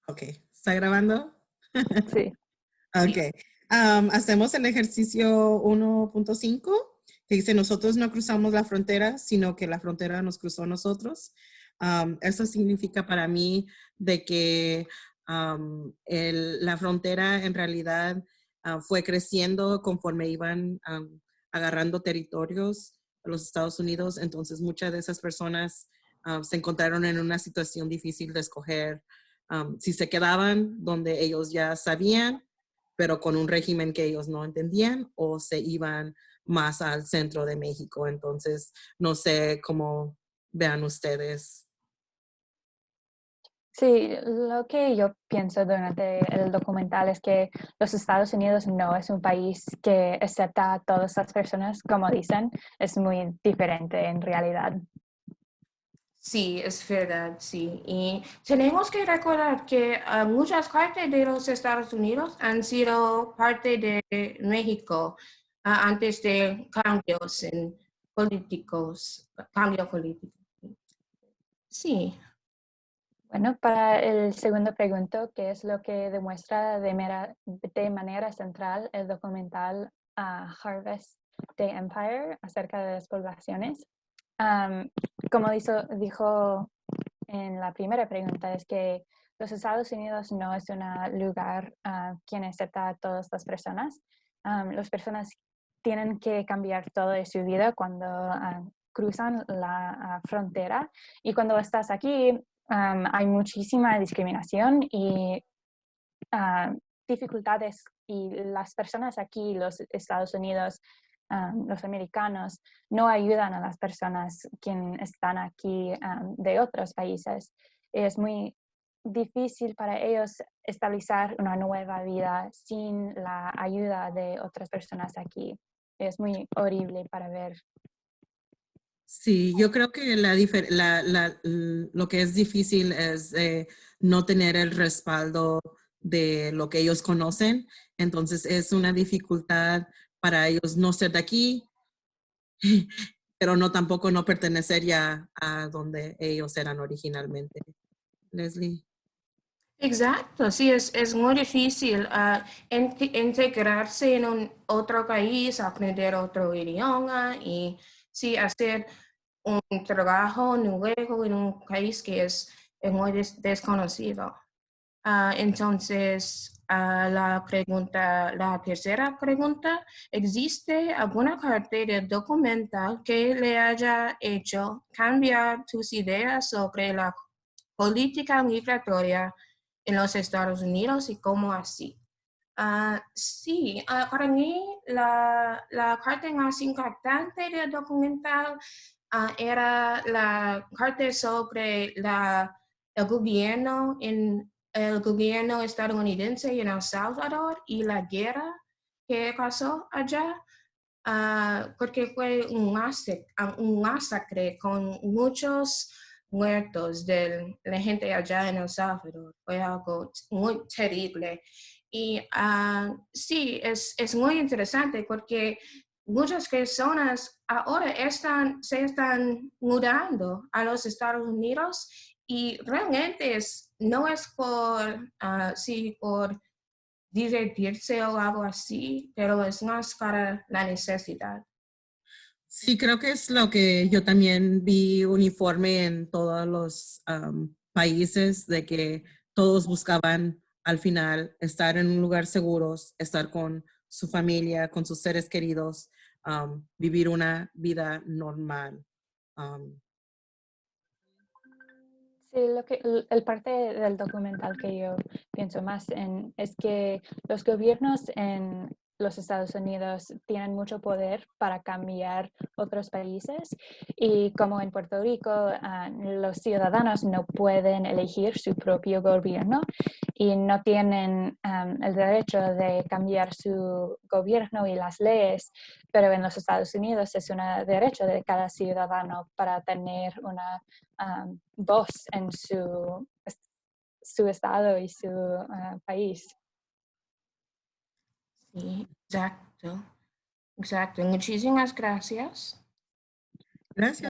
Ok, ¿está grabando? Sí. Ok. Hacemos el ejercicio 1.5 que dice nosotros no cruzamos la frontera, sino que la frontera nos cruzó a nosotros. Eso significa para mí de que la frontera en realidad fue creciendo conforme iban agarrando territorios a los Estados Unidos. Entonces muchas de esas personas se encontraron en una situación difícil de escoger si se quedaban donde ellos ya sabían, pero con un régimen que ellos no entendían, o se iban más al centro de México. Entonces, no sé cómo vean ustedes. Sí, lo que yo pienso durante el documental es que los Estados Unidos no es un país que acepta a todas las personas, como dicen, es muy diferente en realidad. Sí, es verdad, sí. Y tenemos que recordar que muchas partes de los Estados Unidos han sido parte de México antes de cambios políticos, cambio político. Sí. Bueno, para el segundo pregunto, ¿qué es lo que demuestra de manera central el documental Harvest the Empire acerca de las poblaciones? Como dijo en la primera pregunta, es que los Estados Unidos no es un lugar quien acepta a todas las personas. Las personas tienen que cambiar todo de su vida cuando cruzan la frontera, y cuando estás aquí hay muchísima discriminación y dificultades, y las personas aquí, los Estados Unidos, los americanos, no ayudan a las personas que están aquí de otros países. Es muy difícil para ellos establecer una nueva vida sin la ayuda de otras personas aquí. Es muy horrible para ver. Sí, yo creo que lo que es difícil es no tener el respaldo de lo que ellos conocen. Entonces es una dificultad para ellos no ser de aquí, pero no tampoco no pertenecer ya a donde ellos eran originalmente. Leslie. Exacto, sí, es muy difícil integrarse en otro país, aprender otro idioma y sí, hacer un trabajo nuevo en un país que es muy desconocido. Entonces, la tercera pregunta, ¿existe alguna parte del documental que le haya hecho cambiar tus ideas sobre la política migratoria en los Estados Unidos y cómo así? Sí, para mí la parte más impactante del documental era la parte sobre el gobierno estadounidense en El Salvador y la guerra que pasó allá, porque fue un masacre con muchos muertos de la gente allá en El Salvador. Fue algo muy terrible. Y sí, es muy interesante porque muchas personas ahora se están mudando a los Estados Unidos y realmente no es por divertirse o algo así, pero es más para la necesidad. Sí, creo que es lo que yo también vi uniforme en todos los países, de que todos buscaban al final estar en un lugar seguro, estar con su familia, con sus seres queridos, vivir una vida normal. Um, Sí, el parte del documental que yo pienso más en es que los gobiernos en los Estados Unidos tienen mucho poder para cambiar otros países, y como en Puerto Rico, los ciudadanos no pueden elegir su propio gobierno y no tienen el derecho de cambiar su gobierno y las leyes, pero en los Estados Unidos es un derecho de cada ciudadano para tener una voz en su estado y su país. Sí, exacto. Muchísimas gracias. Gracias.